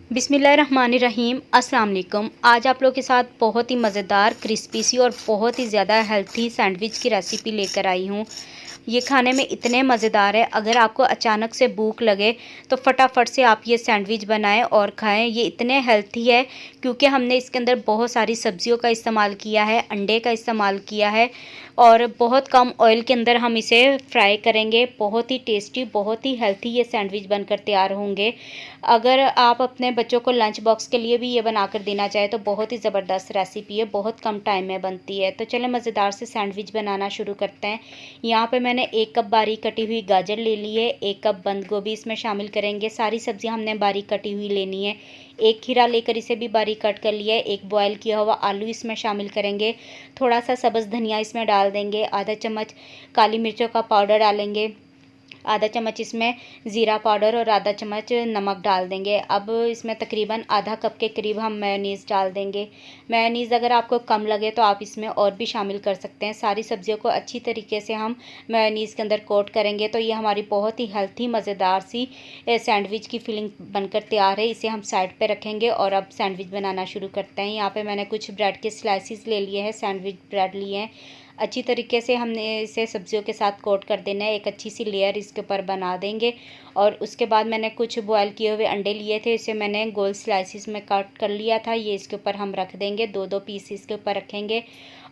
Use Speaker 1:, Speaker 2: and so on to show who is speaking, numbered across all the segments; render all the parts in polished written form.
Speaker 1: बिस्मिल्लाहिर्रहमानिर्रहीम। अस्सलाम वालेकुम। आज आप लोगों के साथ बहुत ही मज़ेदार क्रिस्पी सी और बहुत ही ज़्यादा हेल्थी सैंडविच की रेसिपी लेकर आई हूँ। ये खाने में इतने मज़ेदार है, अगर आपको अचानक से भूख लगे तो फटाफट से आप ये सैंडविच बनाएं और खाएं। ये इतने हेल्थी है क्योंकि हमने इसके अंदर बहुत सारी सब्जियों का इस्तेमाल किया है, अंडे का इस्तेमाल किया है और बहुत कम ऑयल के अंदर हम इसे फ्राई करेंगे। बहुत ही टेस्टी, बहुत ही हेल्थी ये सैंडविच बनकर तैयार होंगे। अगर आप अपने बच्चों को लंच बॉक्स के लिए भी ये बनाकर देना चाहे तो बहुत ही ज़बरदस्त रेसिपी है, बहुत कम टाइम में बनती है। तो चलें मज़ेदार से सैंडविच बनाना शुरू करते हैं। यहाँ पे मैंने 1 कप बारीक कटी हुई गाजर ले ली है, 1 कप बंद गोभी इसमें शामिल करेंगे। सारी सब्जियां हमने बारीक कटी हुई लेनी है। 1 खीरा लेकर इसे भी बारीक कट कर लिया है। 1 बॉयल किया हुआ आलू इसमें शामिल करेंगे। थोड़ा सा सब्ज़ धनिया इसमें डाल देंगे। आधा चम्मच काली मिर्चों का पाउडर डालेंगे। आधा चम्मच इसमें ज़ीरा पाउडर और आधा चम्मच नमक डाल देंगे। अब इसमें तकरीबन आधा कप के करीब हम मेयोनीज़ डाल देंगे। मेयोनीज़ अगर आपको कम लगे तो आप इसमें और भी शामिल कर सकते हैं। सारी सब्जियों को अच्छी तरीके से हम मेयोनीज़ के अंदर कोट करेंगे तो ये हमारी बहुत ही हेल्थी मज़ेदार सी सैंडविच की फिलिंग बनकर तैयार है। इसे हम साइड पर रखेंगे और अब सैंडविच बनाना शुरू करते हैं। यहाँ पर मैंने कुछ ब्रेड के स्लाइसिस ले लिए हैं, सैंडविच ब्रेड लिए हैं। अच्छी तरीके से हमने इसे सब्जियों के साथ कोट कर देना है। एक अच्छी सी लेयर इसके ऊपर बना देंगे और उसके बाद मैंने कुछ बॉयल किए हुए अंडे लिए थे, इसे मैंने गोल स्लाइसिस में कट कर लिया था। ये इसके ऊपर हम रख देंगे, 2-2 पीस इसके ऊपर रखेंगे।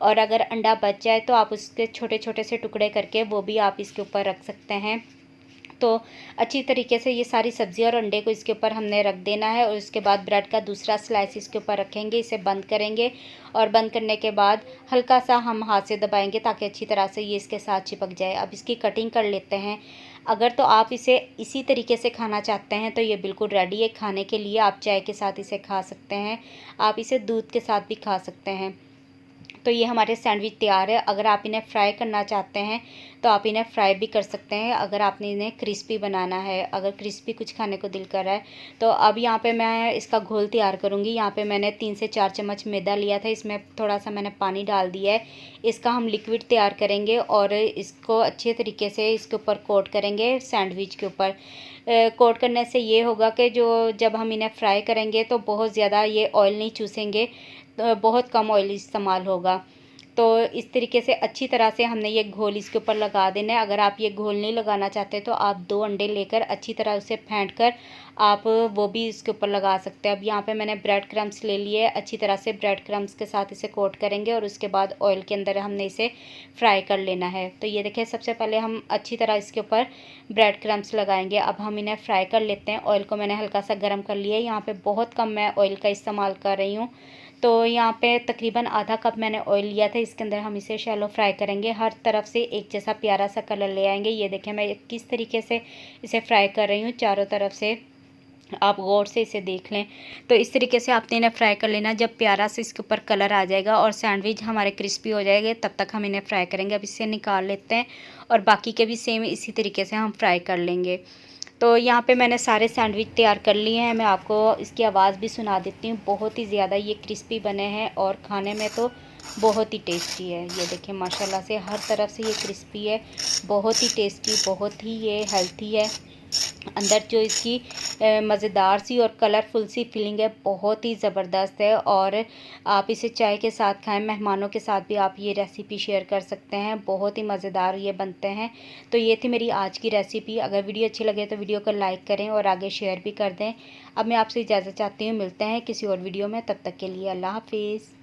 Speaker 1: और अगर अंडा बच जाए तो आप उसके छोटे छोटे से टुकड़े करके वो भी आप इसके ऊपर रख सकते हैं। तो अच्छी तरीके से ये सारी सब्ज़ी और अंडे को इसके ऊपर हमने रख देना है और उसके बाद ब्रेड का दूसरा स्लाइस इसके ऊपर रखेंगे, इसे बंद करेंगे और बंद करने के बाद हल्का सा हम हाथ से दबाएंगे ताकि अच्छी तरह से ये इसके साथ चिपक जाए। अब इसकी कटिंग कर लेते हैं। अगर तो आप इसे इसी तरीके से खाना चाहते हैं तो ये बिल्कुल रेडी है खाने के लिए। आप चाय के साथ इसे खा सकते हैं, आप इसे दूध के साथ भी खा सकते हैं। तो ये हमारे सैंडविच तैयार है। अगर आप इन्हें फ्राई करना चाहते हैं तो आप इन्हें फ्राई भी कर सकते हैं। अगर आपने इन्हें क्रिस्पी बनाना है, अगर क्रिस्पी कुछ खाने को दिल कर रहा है तो अब यहाँ पे मैं इसका घोल तैयार करूँगी। यहाँ पे मैंने 3 से 4 चम्मच मैदा लिया था, इसमें थोड़ा सा मैंने पानी डाल दिया है। इसका हम लिक्विड तैयार करेंगे और इसको अच्छे तरीके से इसके ऊपर कोट करेंगे सैंडविच के ऊपर। कोट करने से ये होगा कि जब हम इन्हें फ्राई करेंगे तो बहुत ज़्यादा ये ऑयल नहीं चूसेंगे, तो बहुत कम ऑयल इस्तेमाल होगा। तो इस तरीके से अच्छी तरह से हमने ये घोल इसके ऊपर लगा देना है। अगर आप ये घोल नहीं लगाना चाहते तो आप 2 अंडे लेकर अच्छी तरह उसे फेंट कर आप वो भी इसके ऊपर लगा सकते हैं। अब यहाँ पे मैंने ब्रेड क्रम्स ले लिए, अच्छी तरह से ब्रेड क्रम्स के साथ इसे कोट करेंगे और उसके बाद ऑयल के अंदर हमने इसे फ्राई कर लेना है। तो ये देखिए, सबसे पहले हम अच्छी तरह इसके ऊपर ब्रेड क्रम्स लगाएंगे। अब हम इन्हें फ्राई कर लेते हैं। ऑयल को मैंने हल्का सा गर्म कर लिया है। यहाँ पर बहुत कम मैं ऑयल का इस्तेमाल कर रही हूँ। तो यहाँ पे तकरीबन आधा कप मैंने ऑयल लिया था, इसके अंदर हम इसे शैलो फ्राई करेंगे। हर तरफ से एक जैसा प्यारा सा कलर ले आएंगे। ये देखें मैं किस तरीके से इसे फ्राई कर रही हूँ, चारों तरफ से आप गौर से इसे देख लें। तो इस तरीके से आपने इन्हें फ्राई कर लेना। जब प्यारा से इसके ऊपर कलर आ जाएगा और सैंडविच हमारे क्रिस्पी हो जाएंगे तब तक हम इन्हें फ्राई करेंगे। अब इसे निकाल लेते हैं और बाकी के भी सेम इसी तरीके से हम फ्राई कर लेंगे। तो यहाँ पे मैंने सारे सैंडविच तैयार कर लिए हैं। मैं आपको इसकी आवाज़ भी सुना देती हूँ। बहुत ही ज़्यादा ये क्रिस्पी बने हैं और खाने में तो बहुत ही टेस्टी है। ये देखें माशाल्लाह से हर तरफ से ये क्रिस्पी है, बहुत ही टेस्टी, बहुत ही ये हेल्थी है। अंदर जो इसकी मज़ेदार सी और कलरफुल सी फीलिंग है बहुत ही ज़बरदस्त है। और आप इसे चाय के साथ खाएं, मेहमानों के साथ भी आप ये रेसिपी शेयर कर सकते हैं। बहुत ही मज़ेदार ये बनते हैं। तो ये थी मेरी आज की रेसिपी। अगर वीडियो अच्छी लगे तो वीडियो को लाइक करें और आगे शेयर भी कर दें। अब मैं आपसे इजाज़त चाहती हूँ, मिलते हैं किसी और वीडियो में। तब तक के लिए अल्लाह हाफिज़।